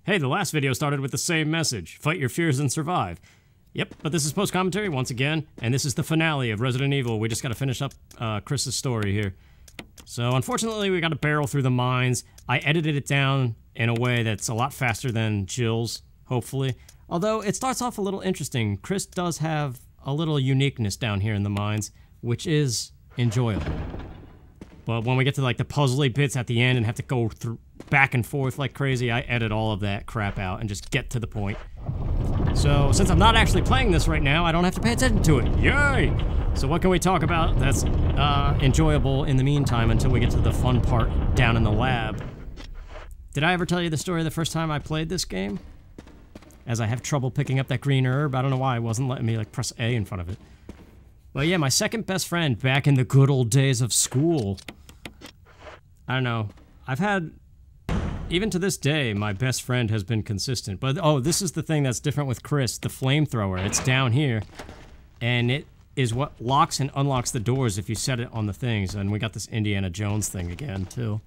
Hey, the last video started with the same message. Fight your fears and survive. Yep, but this is post-commentary once again, and this is the finale of Resident Evil. We just gotta finish up Chris's story here. So, unfortunately, we gotta barrel through the mines. I edited it down in a way that's a lot faster than Jill's, hopefully. Although, it starts off a little interesting. Chris does have a little uniqueness down here in the mines, which is enjoyable. But when we get to like the puzzly bits at the end and have to go through back and forth like crazy, I edit all of that crap out and just get to the point. So, since I'm not actually playing this right now, I don't have to pay attention to it. Yay! So what can we talk about that's enjoyable in the meantime until we get to the fun part down in the lab? Did I ever tell you the story the first time I played this game? As I have trouble picking up that green herb, I don't know why it wasn't letting me like press A in front of it. But yeah, my second best friend back in the good old days of school. I don't know. I've had, even to this day, my best friend has been consistent. But, oh, this is the thing that's different with Chris, the flamethrower. It's down here, and it is what locks and unlocks the doors if you set it on the things. And we got this Indiana Jones thing again, too.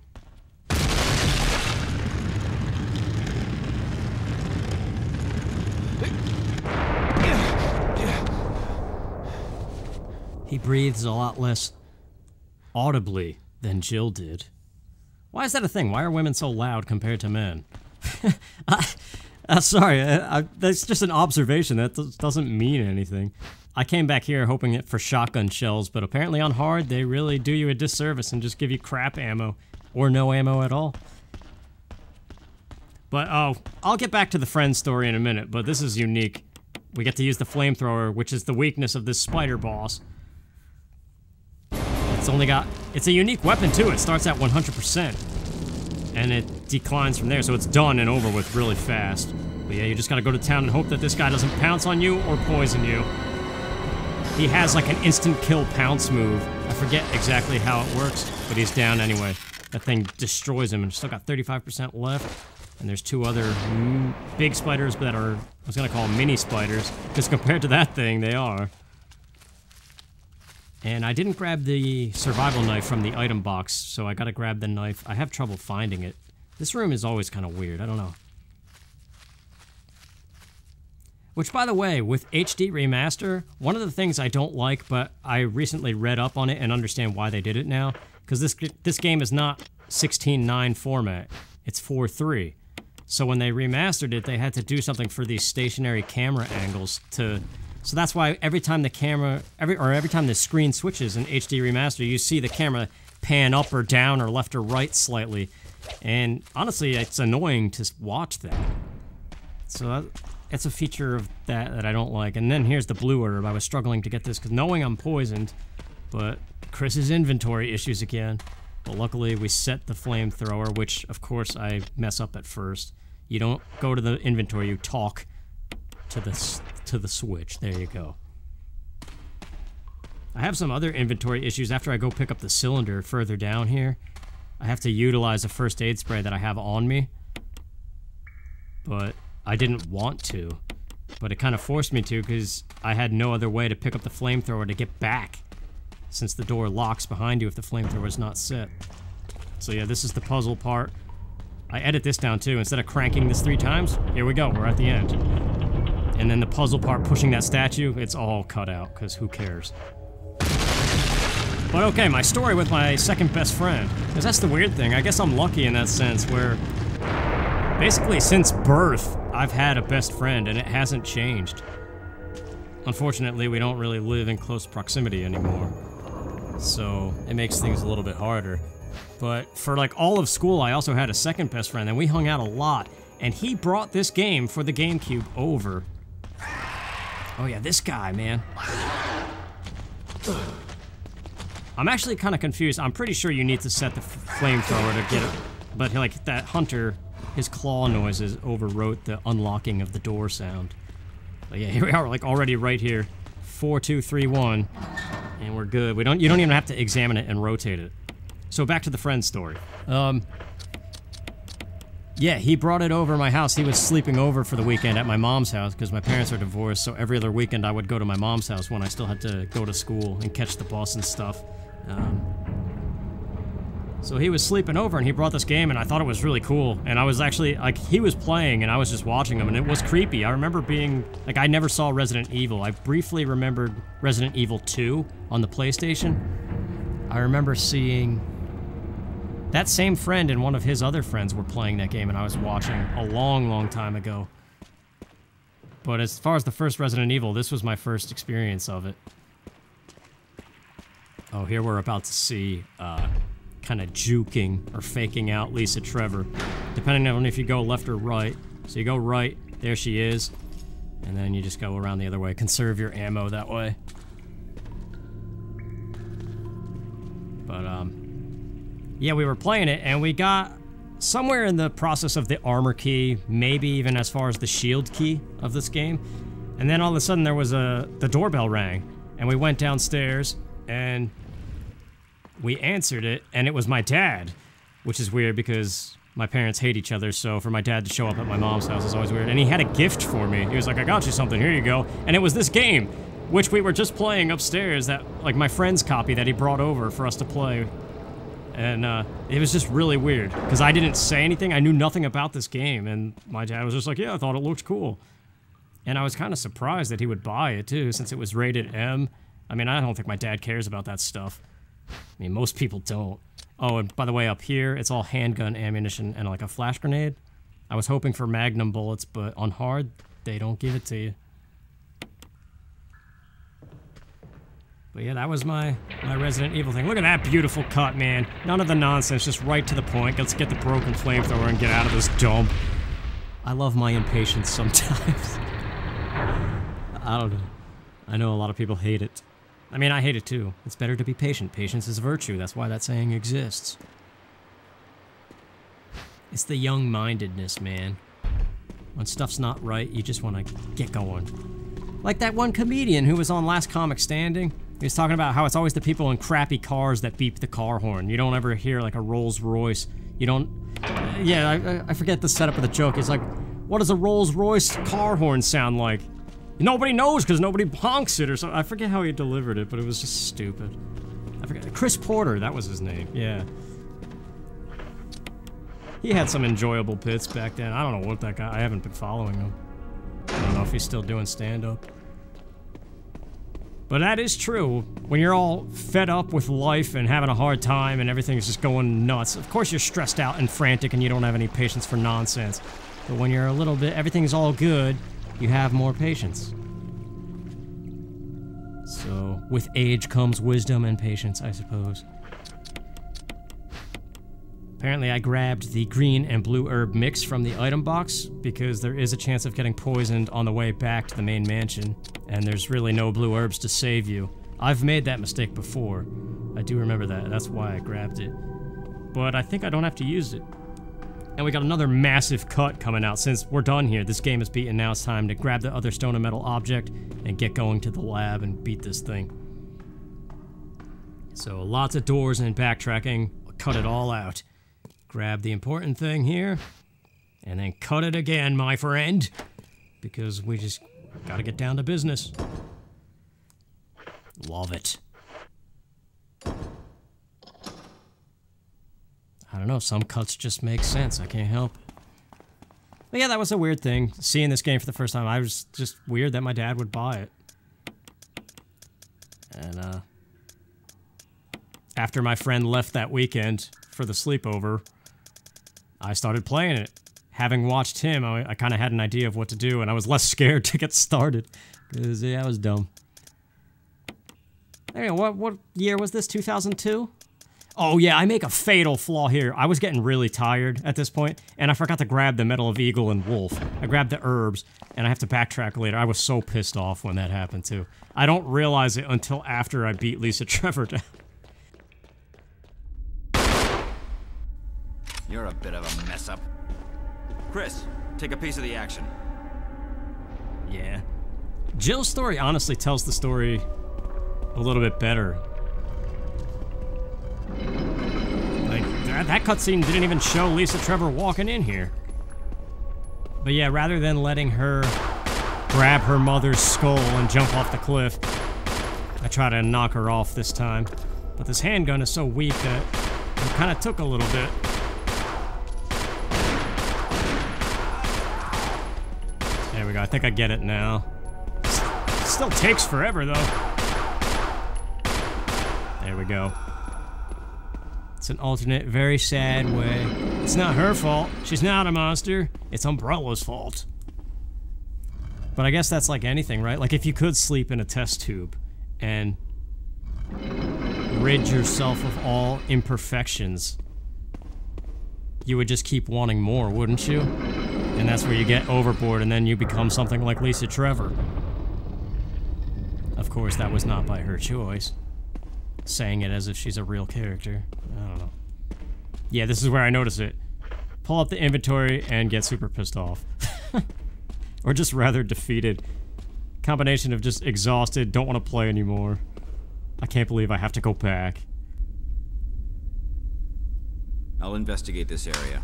He breathes a lot less audibly than Jill did. Why is that a thing? Why are women so loud compared to men? Sorry, that's just an observation. That doesn't mean anything. I came back here hoping for shotgun shells, but apparently on hard, they really do you a disservice and just give you crap ammo. Or no ammo at all. But, oh, I'll get back to the friend story in a minute, but this is unique. We get to use the flamethrower, which is the weakness of this spider boss. It's a unique weapon too. It starts at 100%. And it declines from there, so it's done and over with really fast. But yeah, you just gotta go to town and hope that this guy doesn't pounce on you or poison you. He has like an instant kill pounce move. I forget exactly how it works, but he's down anyway. That thing destroys him and still got 35% left. And there's two other big spiders that are, I was gonna call them mini spiders, because compared to that thing, they are. And I didn't grab the survival knife from the item box, so I gotta grab the knife. I have trouble finding it. This room is always kind of weird, I don't know. Which, by the way, with HD Remaster, one of the things I don't like, but I recently read up on it and understand why they did it now, because this game is not 16:9 format, it's 4:3. So when they remastered it, they had to do something for these stationary camera angles to... So that's why every time the camera, every time the screen switches in HD Remaster, you see the camera pan up or down or left or right slightly. And honestly, it's annoying to watch that. So it's a feature of that I don't like. And then here's the blue herb. I was struggling to get this because knowing I'm poisoned, but Chris's inventory issues again. But luckily we set the flamethrower, which of course I mess up at first. You don't go to the inventory, you talk to the switch. There you go. I have some other inventory issues after I go pick up the cylinder further down here. I have to utilize a first aid spray that I have on me. But I didn't want to. But it kind of forced me to because I had no other way to pick up the flamethrower to get back. Since the door locks behind you if the flamethrower is not set. So yeah, this is the puzzle part. I edit this down too. Instead of cranking this 3 times, here we go, we're at the end. And then the puzzle part, pushing that statue, it's all cut out, because who cares? But okay, my story with my second best friend. Because that's the weird thing, I guess I'm lucky in that sense, where... basically, since birth, I've had a best friend, and it hasn't changed. Unfortunately, we don't really live in close proximity anymore. So, it makes things a little bit harder. But for like all of school, I also had a second best friend, and we hung out a lot. And he brought this game for the GameCube over. Oh yeah, this guy, man. I'm actually kind of confused. I'm pretty sure you need to set the flamethrower to get it. But like that hunter, his claw noises overwrote the unlocking of the door sound. But yeah, here we are, like already right here. 4, 2, 3, 1. And we're good. You don't even have to examine it and rotate it. So back to the friend story. Yeah, he brought it over my house. He was sleeping over for the weekend at my mom's house because my parents are divorced, so every other weekend I would go to my mom's house when I still had to go to school and catch the bus and stuff. So he was sleeping over and he brought this game and I thought it was really cool. And I was actually, like, he was playing and I was just watching him and it was creepy. I remember being, like, I never saw Resident Evil. I briefly remembered Resident Evil 2 on the PlayStation. I remember seeing that same friend and one of his other friends were playing that game and I was watching a long, long time ago. But as far as the first Resident Evil, this was my first experience of it. Oh, here we're about to see, kind of juking or faking out Lisa Trevor, depending on if you go left or right. So you go right, there she is, and then you just go around the other way. Conserve your ammo that way. But, yeah, we were playing it, and we got somewhere in the process of the armor key, maybe even as far as the shield key of this game. And then all of a sudden there was the doorbell rang, and we went downstairs, and we answered it, and it was my dad, which is weird because my parents hate each other, so for my dad to show up at my mom's house is always weird. And he had a gift for me. He was like, I got you something, here you go. And it was this game, which we were just playing upstairs, that, like, my friend's copy that he brought over for us to play. And it was just really weird, because I didn't say anything, I knew nothing about this game, and my dad was just like, yeah, I thought it looked cool. And I was kind of surprised that he would buy it, too, since it was rated M. I mean, I don't think my dad cares about that stuff. I mean, most people don't. Oh, and by the way, up here, it's all handgun ammunition and like a flash grenade. I was hoping for magnum bullets, but on hard, they don't give it to you. But yeah, that was my Resident Evil thing. Look at that beautiful cut, man. None of the nonsense, just right to the point. Let's get the broken flamethrower and get out of this dump. I love my impatience sometimes. I don't know. I know a lot of people hate it. I mean, I hate it too. It's better to be patient. Patience is a virtue. That's why that saying exists. It's the young-mindedness, man. When stuff's not right, you just want to get going. Like that one comedian who was on Last Comic Standing. He was talking about how it's always the people in crappy cars that beep the car horn. You don't ever hear like a Rolls Royce. You don't... yeah, I forget the setup of the joke. It's like, what does a Rolls Royce car horn sound like? Nobody knows because nobody honks it or something. I forget how he delivered it, but it was just stupid. I forget. Chris Porter, that was his name. Yeah. He had some enjoyable bits back then. I don't know what that guy... I haven't been following him. I don't know if he's still doing stand-up. But that is true. When you're all fed up with life and having a hard time and everything's just going nuts, of course you're stressed out and frantic and you don't have any patience for nonsense. But when you're a little bit... everything's all good, you have more patience. So, with age comes wisdom and patience, I suppose. Apparently I grabbed the green and blue herb mix from the item box because there is a chance of getting poisoned on the way back to the main mansion, and there's really no blue herbs to save you. I've made that mistake before. I do remember that. That's why I grabbed it. But I think I don't have to use it. And we got another massive cut coming out. Since we're done here, this game is beaten, now it's time to grab the other stone and metal object and get going to the lab and beat this thing. So lots of doors and backtracking. Cut it all out. Grab the important thing here, and then cut it again, my friend. Because we just gotta get down to business. Love it. I don't know, some cuts just make sense. I can't help it. But yeah, that was a weird thing. Seeing this game for the first time, I was just weird that my dad would buy it. And, after my friend left that weekend for the sleepover, I started playing it. Having watched him, I kind of had an idea of what to do, and I was less scared to get started. Because, yeah, I was dumb. Anyway, what year was this? 2002? Oh yeah, I make a fatal flaw here. I was getting really tired at this point, and I forgot to grab the Medal of Eagle and Wolf. I grabbed the herbs, and I have to backtrack later. I was so pissed off when that happened, too. I don't realize it until after I beat Lisa Trevor down. You're a bit of a mess-up. Chris, take a piece of the action. Yeah. Jill's story honestly tells the story a little bit better. Like, that cutscene didn't even show Lisa Trevor walking in here. But yeah, rather than letting her grab her mother's skull and jump off the cliff, I try to knock her off this time. But this handgun is so weak that It kind of took a little bit. There we go. I think I get it now. Still takes forever, though. There we go. It's an alternate, very sad way. It's not her fault. She's not a monster. It's Umbrella's fault. But I guess that's like anything, right? Like if you could sleep in a test tube and rid yourself of all imperfections, you would just keep wanting more, wouldn't you? And that's where you get overboard and then you become something like Lisa Trevor. Of course, that was not by her choice. Saying it as if she's a real character. I don't know. Yeah, this is where I notice it. Pull up the inventory and get super pissed off. Or just rather defeated. Combination of just exhausted, don't want to play anymore. I can't believe I have to go back. I'll investigate this area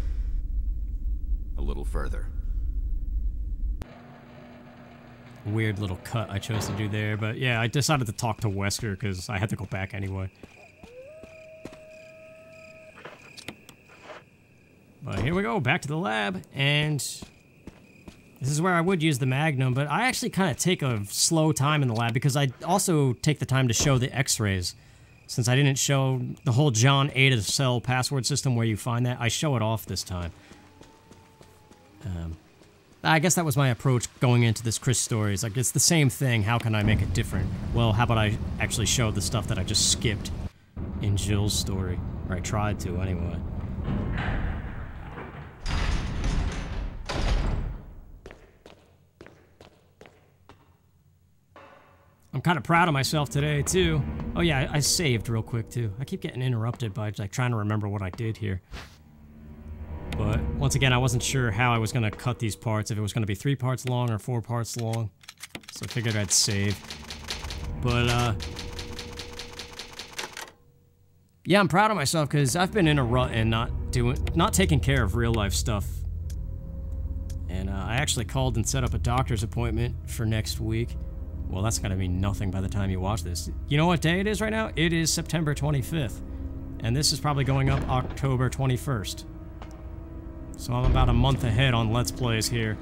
a little further. Weird little cut I chose to do there, but yeah, I decided to talk to Wesker because I had to go back anyway. But here we go, back to the lab, and this is where I would use the Magnum, but I actually kind of take a slow time in the lab because I also take the time to show the x-rays. Since I didn't show the whole John Ada cell password system where you find that, I show it off this time. I guess that was my approach going into this Chris story. It's like, it's the same thing, how can I make it different? Well, how about I actually show the stuff that I just skipped in Jill's story? Or I tried to, anyway. I'm kind of proud of myself today, too. Oh yeah, I saved real quick, too. I keep getting interrupted by, like, trying to remember what I did here. But, once again, I wasn't sure how I was going to cut these parts, if it was going to be 3 parts long or 4 parts long. So I figured I'd save. But, yeah, I'm proud of myself, because I've been in a rut and not taking care of real-life stuff. And, I actually called and set up a doctor's appointment for next week. Well, that's gotta mean nothing by the time you watch this. You know what day it is right now? It is September 25th. And this is probably going up October 21st. So I'm about a month ahead on Let's Plays here.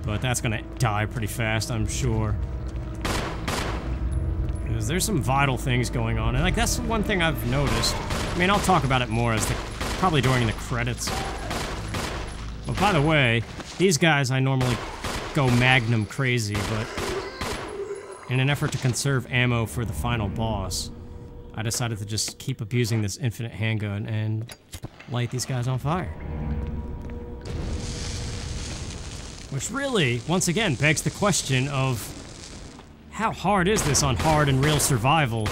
But that's gonna die pretty fast, I'm sure. Because there's some vital things going on. And like, that's one thing I've noticed. I mean, I'll talk about it more as probably during the credits. But by the way, these guys I normally go Magnum crazy, but in an effort to conserve ammo for the final boss, I decided to just keep abusing this infinite handgun and light these guys on fire. Which really, once again, begs the question of how hard is this on hard and real survival?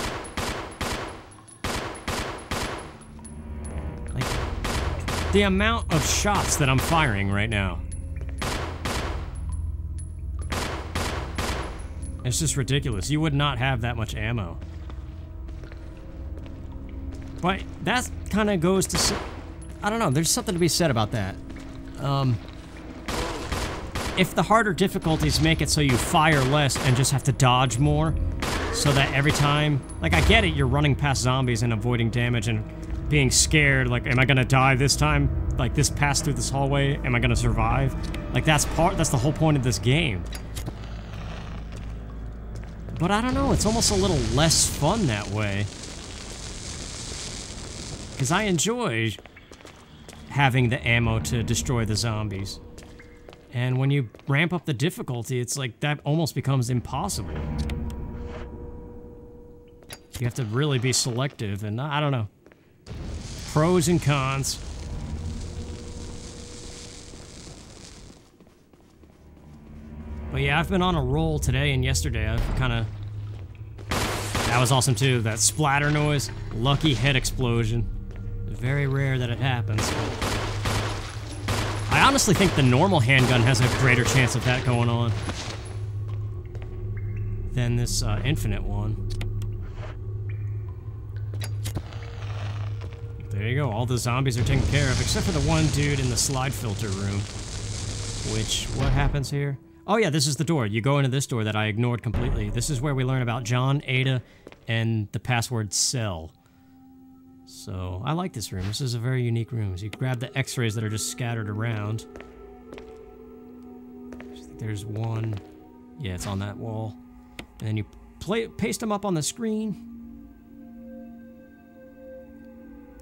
Like, the amount of shots that I'm firing right now. It's just ridiculous. You would not have that much ammo. But that kind of goes to... I don't know, there's something to be said about that. If the harder difficulties make it so you fire less and just have to dodge more, so that every time... Like, I get it, you're running past zombies and avoiding damage and being scared, like, am I gonna die this time? Like, this pass through this hallway, am I gonna survive? Like, that's the whole point of this game. But I don't know, it's almost a little less fun that way. Because I enjoy having the ammo to destroy the zombies. And when you ramp up the difficulty, it's like that almost becomes impossible. You have to really be selective, and I don't know. Pros and cons. But yeah, I've been on a roll today and yesterday. I've kind of... That was awesome too, that splatter noise. Lucky head explosion. Very rare that it happens. I honestly think the normal handgun has a greater chance of that going on than this infinite one. There you go, all the zombies are taken care of, except for the one dude in the slide filter room. Which, what happens here? Oh yeah, this is the door. You go into this door that I ignored completely. This is where we learn about John, Ada, and the password cell. So I like this room. This is a very unique room. So you grab the x-rays that are just scattered around. I think there's one. Yeah, it's on that wall. And then you paste them up on the screen.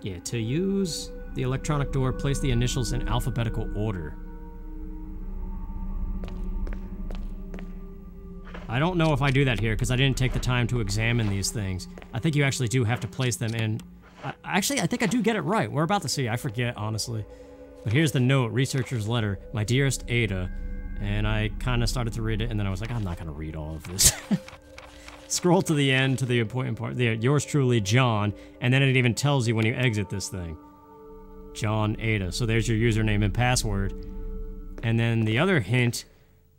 Yeah, to use the electronic door, place the initials in alphabetical order. I don't know if I do that here because I didn't take the time to examine these things. I think you actually do have to place them in. Actually, I think I do get it right. We're about to see. I forget, honestly. But here's the note, researcher's letter. My dearest Ada. And I kind of started to read it, and then I was like, I'm not going to read all of this. Scroll to the end, to the important part. Yours truly, John. And then it even tells you when you exit this thing. John Ada. So there's your username and password. And then the other hint,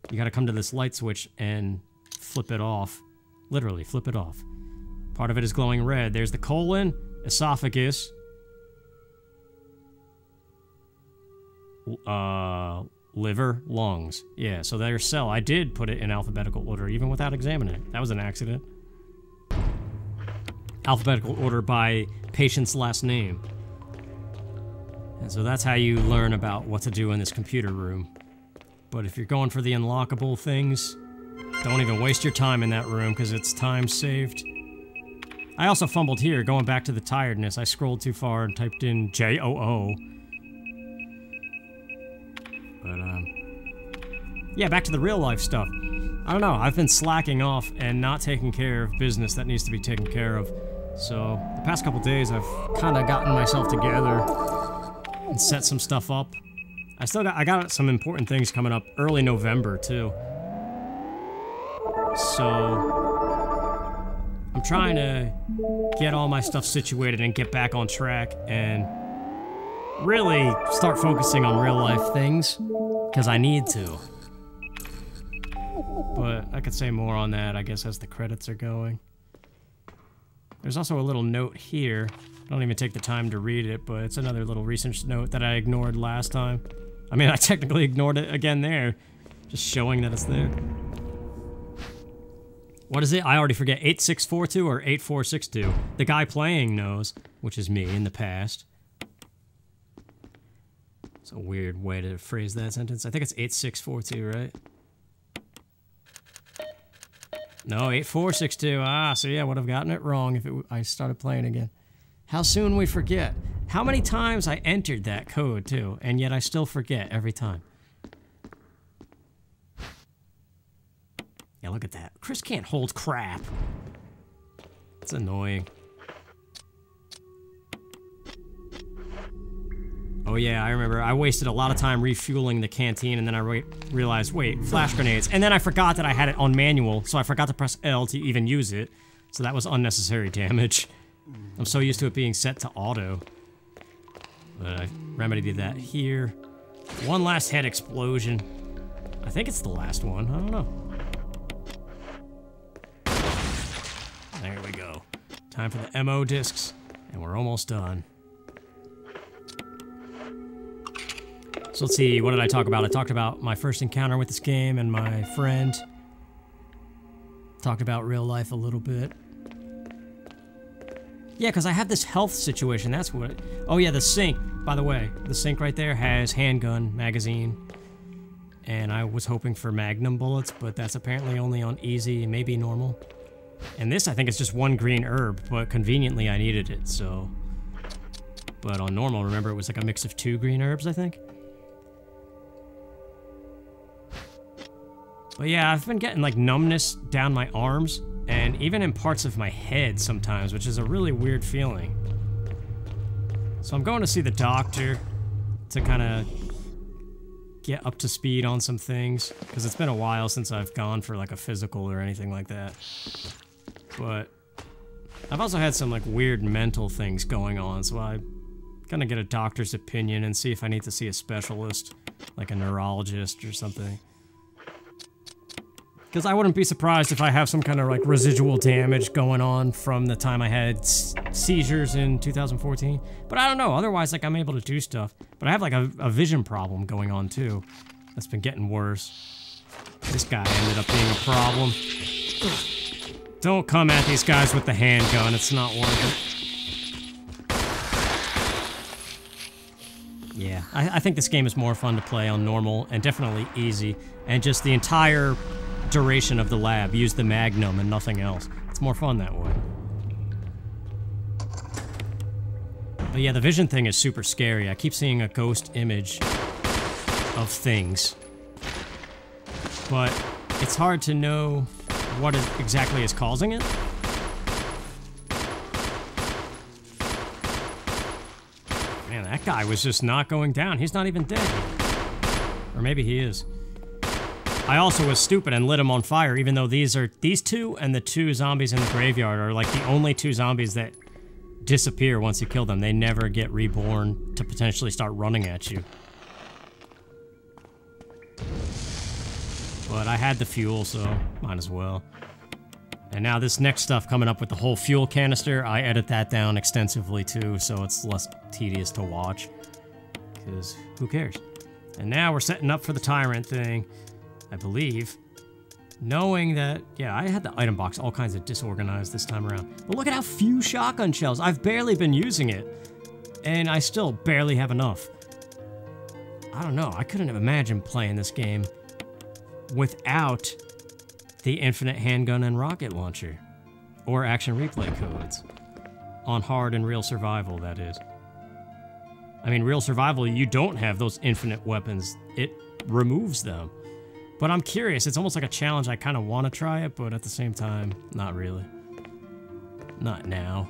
you got to come to this light switch and flip it off. Literally, flip it off. Part of it is glowing red. There's the colon, esophagus, liver, lungs. Yeah, so there's cell. I did put it in alphabetical order, even without examining it. That was an accident. Alphabetical order by patient's last name. And so that's how you learn about what to do in this computer room. But if you're going for the unlockable things, don't even waste your time in that room, because it's time saved. I also fumbled here, going back to the tiredness. I scrolled too far and typed in J-O-O. But, yeah, back to the real-life stuff. I don't know, I've been slacking off and not taking care of business that needs to be taken care of. So, the past couple days, I've kind of gotten myself together and set some stuff up. I got some important things coming up early November, too. So, I'm trying to get all my stuff situated and get back on track and really start focusing on real life things, because I need to. But I could say more on that, I guess, as the credits are going. There's also a little note here. I don't even take the time to read it, but it's another little research note that I ignored last time. I mean, I technically ignored it again there, just showing that it's there. What is it? I already forget. 8642 or 8462? The guy playing knows, which is me in the past. It's a weird way to phrase that sentence. I think it's 8642, right? No, 8462. Ah, so yeah, I would have gotten it wrong if I started playing again. How soon we forget. How many times I entered that code, too, and yet I still forget every time. Yeah, look at that. Chris can't hold crap. It's annoying. Oh yeah, I remember. I wasted a lot of time refueling the canteen, and then I realized, wait, flash grenades. And then I forgot that I had it on manual, so I forgot to press L to even use it. So that was unnecessary damage. I'm so used to it being set to auto. But I remedied that here. One last head explosion. I think it's the last one. I don't know. There we go. Time for the MO discs, and we're almost done. So let's see, what did I talk about? I talked about my first encounter with this game and my friend. Talked about real life a little bit. Yeah, because I have this health situation, that's what... Oh yeah, the sink, by the way. The sink right there has handgun, magazine. And I was hoping for magnum bullets, but that's apparently only on easy, maybe normal. And this, I think, is just one green herb, but conveniently I needed it, so... But on normal, remember, it was like a mix of 2 green herbs, I think? But yeah, I've been getting, like, numbness down my arms, and even in parts of my head sometimes, which is a really weird feeling. So I'm going to see the doctor to kind of get up to speed on some things, because it's been a while since I've gone for, like, a physical or anything like that. But I've also had some, like, weird mental things going on, so I'm gonna get a doctor's opinion and see if I need to see a specialist, like a neurologist or something. Because I wouldn't be surprised if I have some kind of, like, residual damage going on from the time I had seizures in 2014. But I don't know, otherwise, like, I'm able to do stuff. But I have, like, a vision problem going on, too. That's been getting worse. This guy ended up being a problem. Don't come at these guys with the handgun, it's not worth it. Yeah, I think this game is more fun to play on normal and definitely easy. And just the entire duration of the lab, use the Magnum and nothing else. It's more fun that way. But yeah, the vision thing is super scary. I keep seeing a ghost image of things. But it's hard to know what exactly is causing it. Man, that guy was just not going down. He's not even dead. Or maybe he is. I also was stupid and lit him on fire, even though these two and the two zombies in the graveyard are like the only two zombies that disappear once you kill them. They never get reborn to potentially start running at you. But I had the fuel, so might as well. And now this next stuff coming up with the whole fuel canister, I edit that down extensively too, so it's less tedious to watch. Because who cares? And now we're setting up for the Tyrant thing, I believe. Knowing that, yeah, I had the item box all kinds of disorganized this time around. But look at how few shotgun shells. I've barely been using it. And I still barely have enough. I don't know, I couldn't have imagined playing this game without the infinite handgun and rocket launcher. Or action replay codes. On hard and real survival, that is. I mean, real survival, you don't have those infinite weapons. It removes them. But I'm curious, it's almost like a challenge. I kind of want to try it, but at the same time, not really. Not now.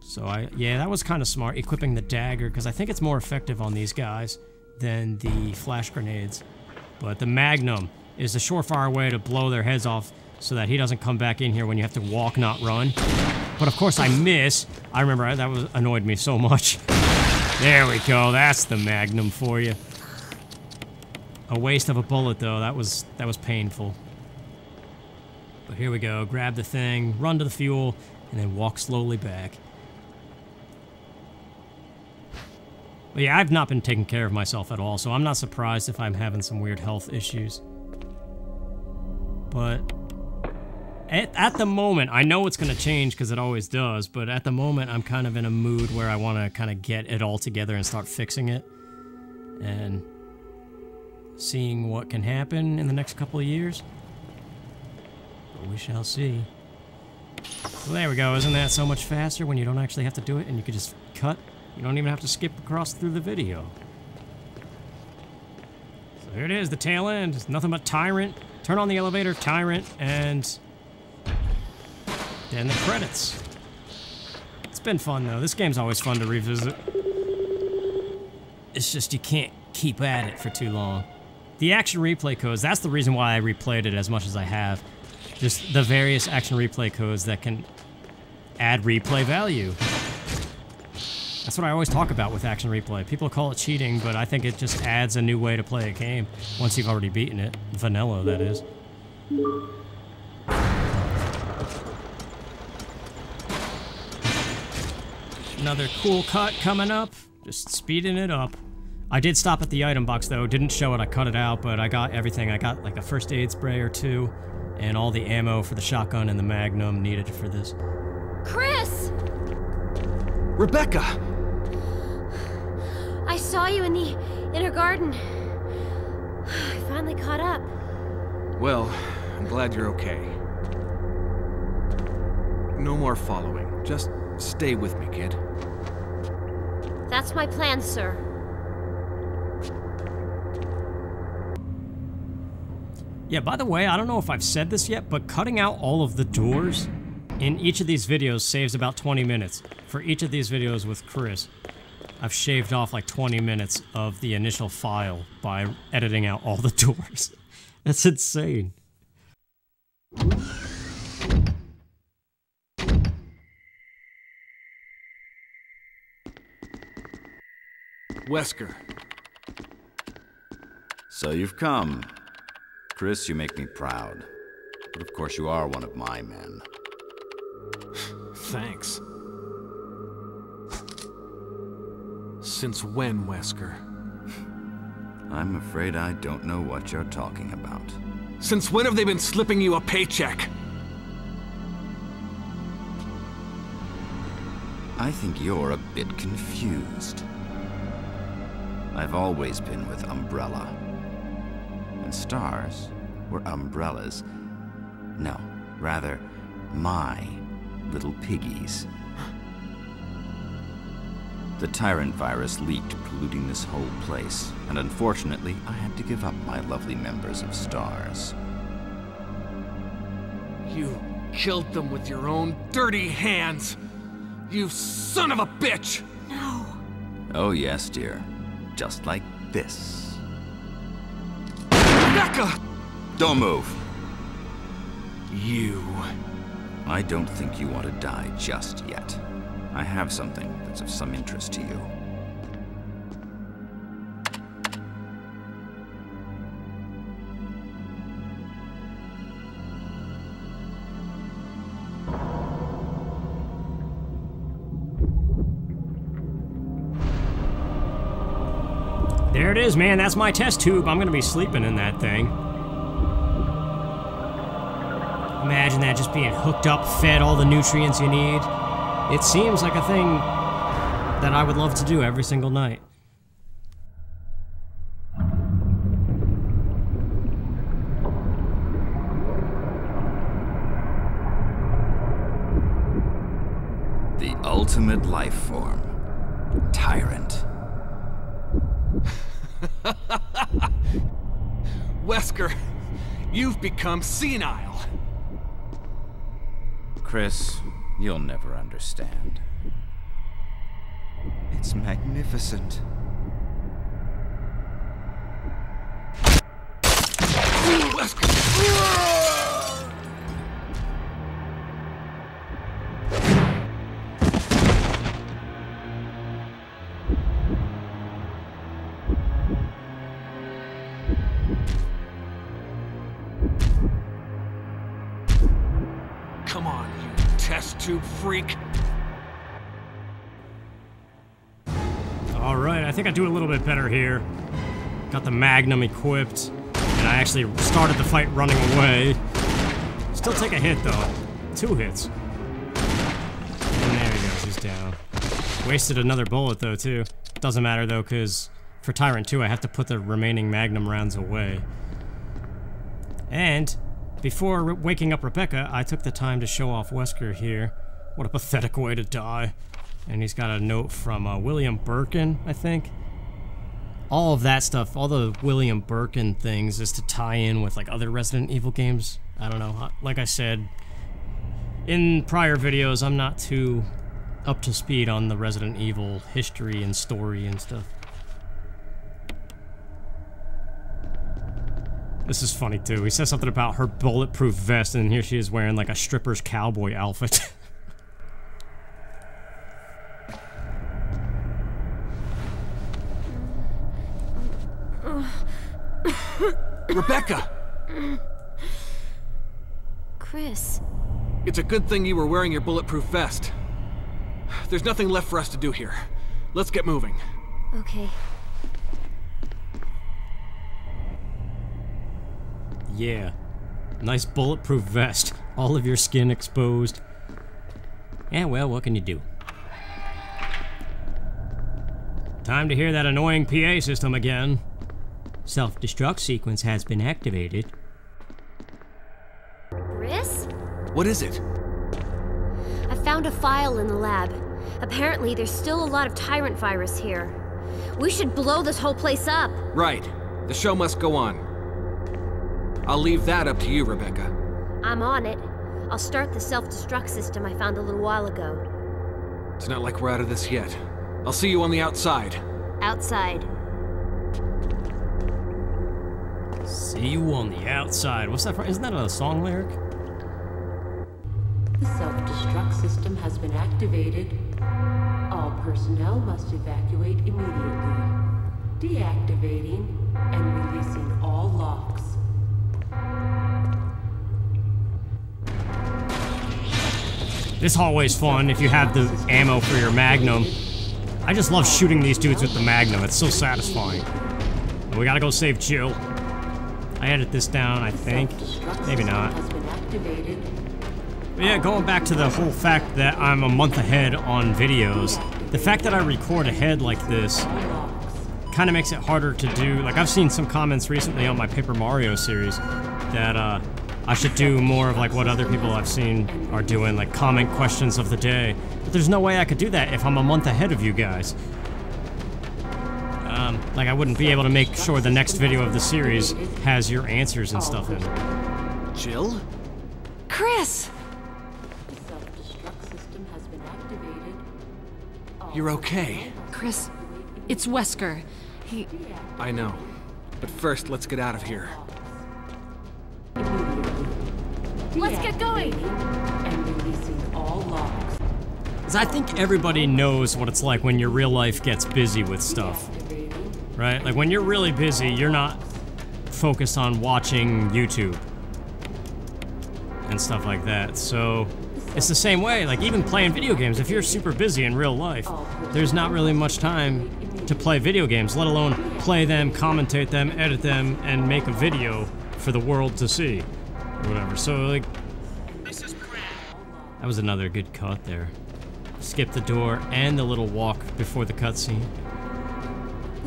So yeah, that was kind of smart, equipping the dagger, because I think it's more effective on these guys than the flash grenades. But the Magnum is the surefire way to blow their heads off so that he doesn't come back in here when you have to walk, not run. But of course I miss. I remember that was annoyed me so much. There we go, that's the Magnum for you. A waste of a bullet though, that was painful. But here we go, grab the thing, run to the fuel, and then walk slowly back. But yeah, I've not been taking care of myself at all, so I'm not surprised if I'm having some weird health issues. But at the moment, I know it's going to change because it always does, but at the moment I'm kind of in a mood where I want to kind of get it all together and start fixing it. And seeing what can happen in the next couple of years. But we shall see. Well, there we go. Isn't that so much faster when you don't actually have to do it and you can just cut? You don't even have to skip across through the video. So here it is, the tail end. It's nothing but Tyrant. Turn on the elevator, Tyrant, and then the credits. It's been fun, though. This game's always fun to revisit. It's just you can't keep at it for too long. The action replay codes, that's the reason why I replayed it as much as I have. Just the various action replay codes that can add replay value. That's what I always talk about with action replay. People call it cheating, but I think it just adds a new way to play a game once you've already beaten it. Vanilla, that is. Another cool cut coming up. Just speeding it up. I did stop at the item box, though. Didn't show it. I cut it out, but I got everything. I got like a first aid spray or two, and all the ammo for the shotgun and the Magnum needed for this. Chris! Rebecca! I saw you in the inner garden. I finally caught up. Well, I'm glad you're okay. No more following. Just stay with me, kid. That's my plan, sir. Yeah, by the way, I don't know if I've said this yet, but cutting out all of the doors in each of these videos saves about 20 minutes. For each of these videos with Chris, I've shaved off like 20 minutes of the initial file by editing out all the doors. That's insane. Wesker. So you've come. Chris, you make me proud. But of course you are one of my men. Thanks. Since when, Wesker? I'm afraid I don't know what you're talking about. Since when have they been slipping you a paycheck? I think you're a bit confused. I've always been with Umbrella. And stars were Umbrella's. No, rather, my little piggies. The Tyrant virus leaked, polluting this whole place, and unfortunately, I had to give up my lovely members of Stars. You killed them with your own dirty hands! You son of a bitch! No. Oh yes, dear. Just like this. Rebecca! Don't move! You... I don't think you want to die just yet. I have something that's of some interest to you. There it is, man. That's my test tube. I'm gonna be sleeping in that thing. Imagine that, just being hooked up, fed all the nutrients you need. It seems like a thing that I would love to do every single night. The ultimate life form. Tyrant. Wesker, you've become senile. Chris, you'll never understand. It's magnificent. Wesker! Come on, you test tube freak. Alright, I think I do a little bit better here. Got the Magnum equipped, and I actually started the fight running away. Still take a hit though. 2 hits. And there he goes, he's down. Wasted another bullet though too. Doesn't matter though, because for Tyrant 2 I have to put the remaining Magnum rounds away. And before waking up Rebecca, I took the time to show off Wesker here. What a pathetic way to die. And he's got a note from William Birkin, I think. All of that stuff, all the William Birkin things is to tie in with like other Resident Evil games. I don't know, like I said in prior videos, I'm not too up to speed on the Resident Evil history and story and stuff. This is funny too. He says something about her bulletproof vest, and here she is wearing like a stripper's cowboy outfit. Rebecca! Chris. It's a good thing you were wearing your bulletproof vest. There's nothing left for us to do here. Let's get moving. Okay. Yeah. Nice bulletproof vest. All of your skin exposed. Yeah, well, what can you do? Time to hear that annoying PA system again. Self-destruct sequence has been activated. Chris? What is it? I found a file in the lab. Apparently, there's still a lot of Tyrant virus here. We should blow this whole place up. Right. The show must go on. I'll leave that up to you, Rebecca. I'm on it. I'll start the self-destruct system I found a little while ago. It's not like we're out of this yet. I'll see you on the outside. Outside. See you on the outside. What's that from? Isn't that a song lyric? The self-destruct system has been activated. All personnel must evacuate immediately. Deactivating and releasing all locks. This hallway's fun if you have the ammo for your Magnum. I just love shooting these dudes with the Magnum. It's so satisfying. And we gotta go save Jill. I edit this down, I think. Maybe not. But yeah, going back to the whole fact that I'm a month ahead on videos, the fact that I record ahead like this kind of makes it harder to do. Like, I've seen some comments recently on my Paper Mario series that I should do more of like what other people I've seen are doing, like comment questions of the day. But there's no way I could do that if I'm a month ahead of you guys. Like, I wouldn't be able to make sure the next video of the series has your answers and stuff in it. Jill? Chris! The self-destruct system has been activated. You're okay. Chris, it's Wesker. He... I know. But first, let's get out of here. Let's get going! And releasing all logs. 'Cause I think everybody knows what it's like when your real life gets busy with stuff. Right? Like, when you're really busy, you're not focused on watching YouTube and stuff like that. So it's the same way, like even playing video games. If you're super busy in real life, there's not really much time to play video games, let alone play them, commentate them, edit them, and make a video for the world to see, or whatever. So, like, that was another good cut there. Skip the door and the little walk before the cutscene.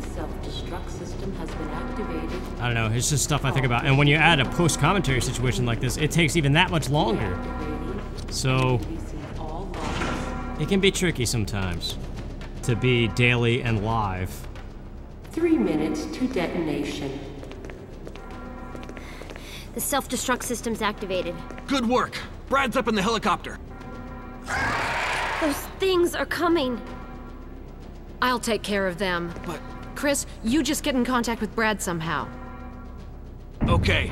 The self-destruct system has been activated. I don't know, it's just stuff I think about. And when you add a post-commentary situation like this, it takes even that much longer. So, Releasing all logs. it can be tricky sometimes to be daily and live. 3 minutes to detonation. The self-destruct system's activated. Good work. Brad's up in the helicopter. Those things are coming. I'll take care of them. But, Chris, you just get in contact with Brad somehow. okay.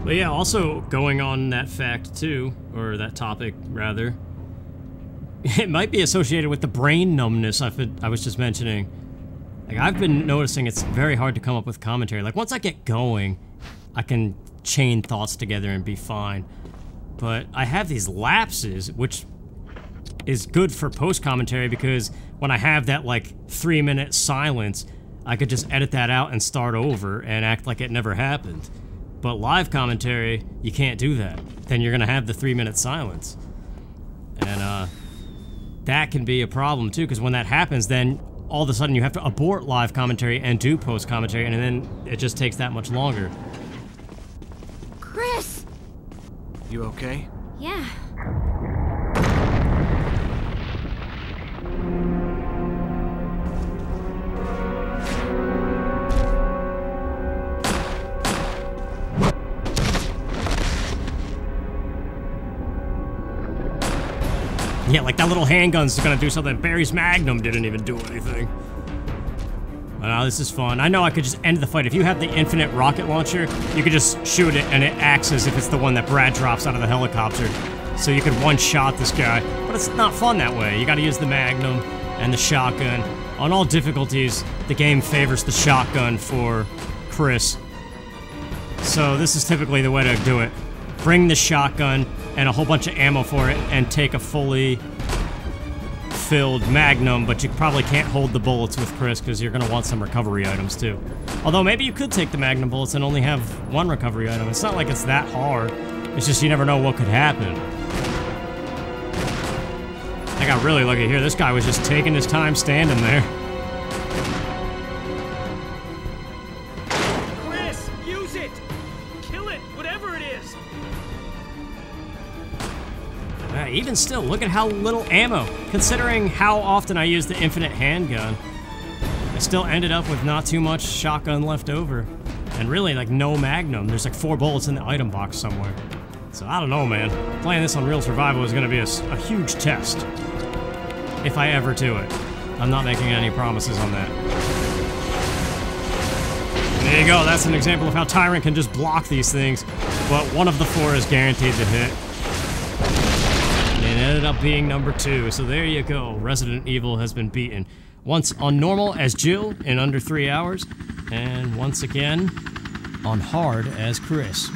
But yeah, also going on that fact too, or that topic rather, it might be associated with the brain numbness I was just mentioning. Like, I've been noticing it's very hard to come up with commentary. Like, once I get going, I can chain thoughts together and be fine. But I have these lapses, which is good for post-commentary because when I have that, like, 3-minute silence, I could just edit that out and start over and act like it never happened. But live commentary, you can't do that. Then you're gonna have the 3-minute silence. And, that can be a problem too, because when that happens, then all of a sudden you have to abort live commentary and do post-commentary, and then it just takes that much longer. Chris! You okay? Yeah. Yeah, like that little handgun's gonna do something. Barry's Magnum didn't even do anything. This is fun. I know I could just end the fight. If you have the infinite rocket launcher, you could just shoot it and it acts as if it's the one that Brad drops out of the helicopter. So you could one-shot this guy. But it's not fun that way. You gotta use the Magnum and the shotgun. On all difficulties, the game favors the shotgun for Chris. So this is typically the way to do it. Bring the shotgun and a whole bunch of ammo for it and take a fully filled Magnum, but you probably can't hold the bullets with Chris because you're gonna want some recovery items too. Although maybe you could take the Magnum bullets and only have one recovery item. It's not like it's that hard. It's just you never know what could happen. I got really lucky here. This guy was just taking his time standing there. Chris, use it! Kill it, whatever it is! Even still, look at how little ammo. Considering how often I use the infinite handgun, I still ended up with not too much shotgun left over. And really, like, no Magnum. There's like 4 bullets in the item box somewhere. So I don't know, man. Playing this on Real Survival is gonna be a huge test. If I ever do it. I'm not making any promises on that. There you go, that's an example of how Tyrant can just block these things, but one of the 4 is guaranteed to hit. And it ended up being number 2, so there you go. Resident Evil has been beaten. Once on normal as Jill in under 3 hours, and once again on hard as Chris.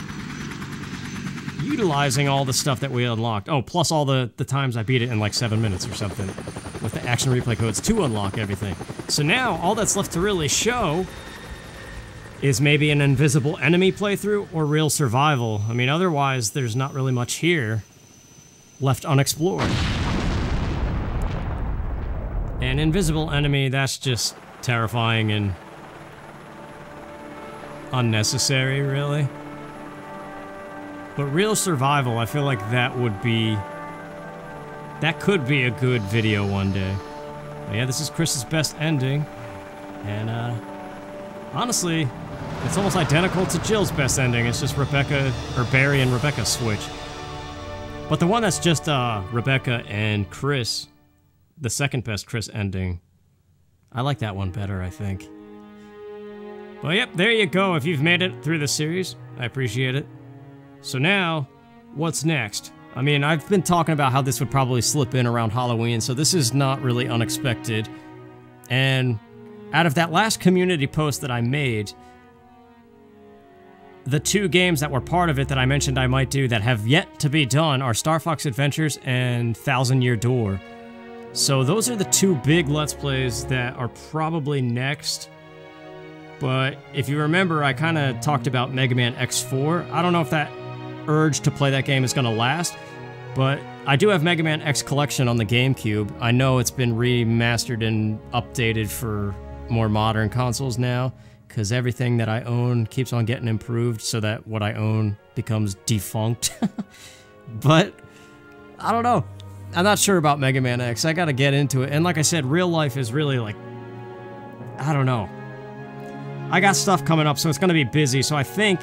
Utilizing all the stuff that we unlocked. Oh, plus all the times I beat it in like 7 minutes or something with the action replay codes to unlock everything. So now all that's left to really show is maybe an invisible enemy playthrough or real survival. I mean, otherwise, there's not really much here left unexplored. An invisible enemy, that's just terrifying and unnecessary, really. But real survival, I feel like that could be a good video one day. But yeah, this is Chris's best ending. And, honestly, it's almost identical to Jill's best ending. It's just Rebecca, or Barry and Rebecca switch. But the one that's just, Rebecca and Chris, the second best Chris ending, I like that one better, I think. But yep, there you go. If you've made it through the series, I appreciate it. So now, what's next? I mean, I've been talking about how this would probably slip in around Halloween, so this is not really unexpected. And out of that last community post that I made, the 2 games that were part of it that I mentioned I might do that have yet to be done are Star Fox Adventures and Thousand Year Door. So those are the 2 big Let's Plays that are probably next. But if you remember, I kind of talked about Mega Man X4. I don't know if that urge to play that game is going to last, but I do have Mega Man X Collection on the GameCube. I know it's been remastered and updated for more modern consoles now, because everything that I own keeps on getting improved so that what I own becomes defunct. But I don't know. I'm not sure about Mega Man X. I gotta get into it. And like I said, real life is really like, I don't know. I got stuff coming up, so it's gonna be busy, so I think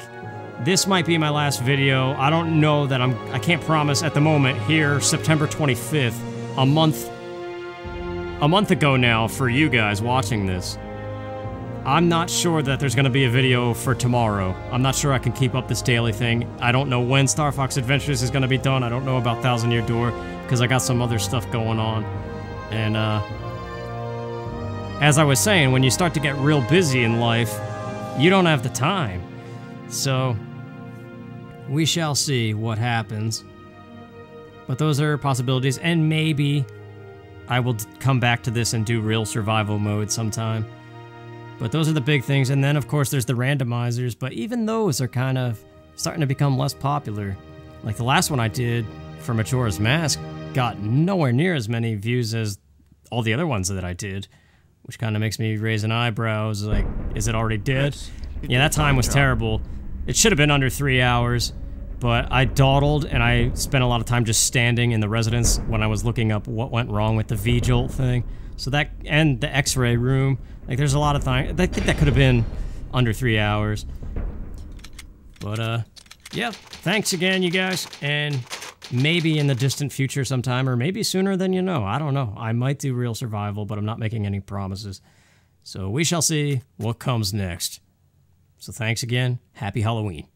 this might be my last video. I don't know that I can't promise at the moment here, September 25th, a month ago now for you guys watching this. I'm not sure that there's gonna be a video for tomorrow. I'm not sure I can keep up this daily thing. I don't know when Star Fox Adventures is gonna be done. I don't know about Thousand Year Door, because I got some other stuff going on. And, as I was saying, when you start to get real busy in life, you don't have the time. So, we shall see what happens. But those are possibilities, and maybe I will come back to this and do real survival mode sometime. But those are the big things, and then of course there's the randomizers, but even those are kind of starting to become less popular. Like the last one I did for Majora's Mask got nowhere near as many views as all the other ones that I did, which kind of makes me raise an eyebrow. Like, is it already dead? Yeah, that time was terrible. It should have been under 3 hours, but I dawdled and I spent a lot of time just standing in the residence when I was looking up what went wrong with the V-Jolt thing. So that, and the X-ray room, like there's a lot of things. I think that could have been under 3 hours. But, yeah, thanks again, you guys, and maybe in the distant future sometime, or maybe sooner than you know, I don't know. I might do real survival, but I'm not making any promises. So we shall see what comes next. So thanks again, happy Halloween.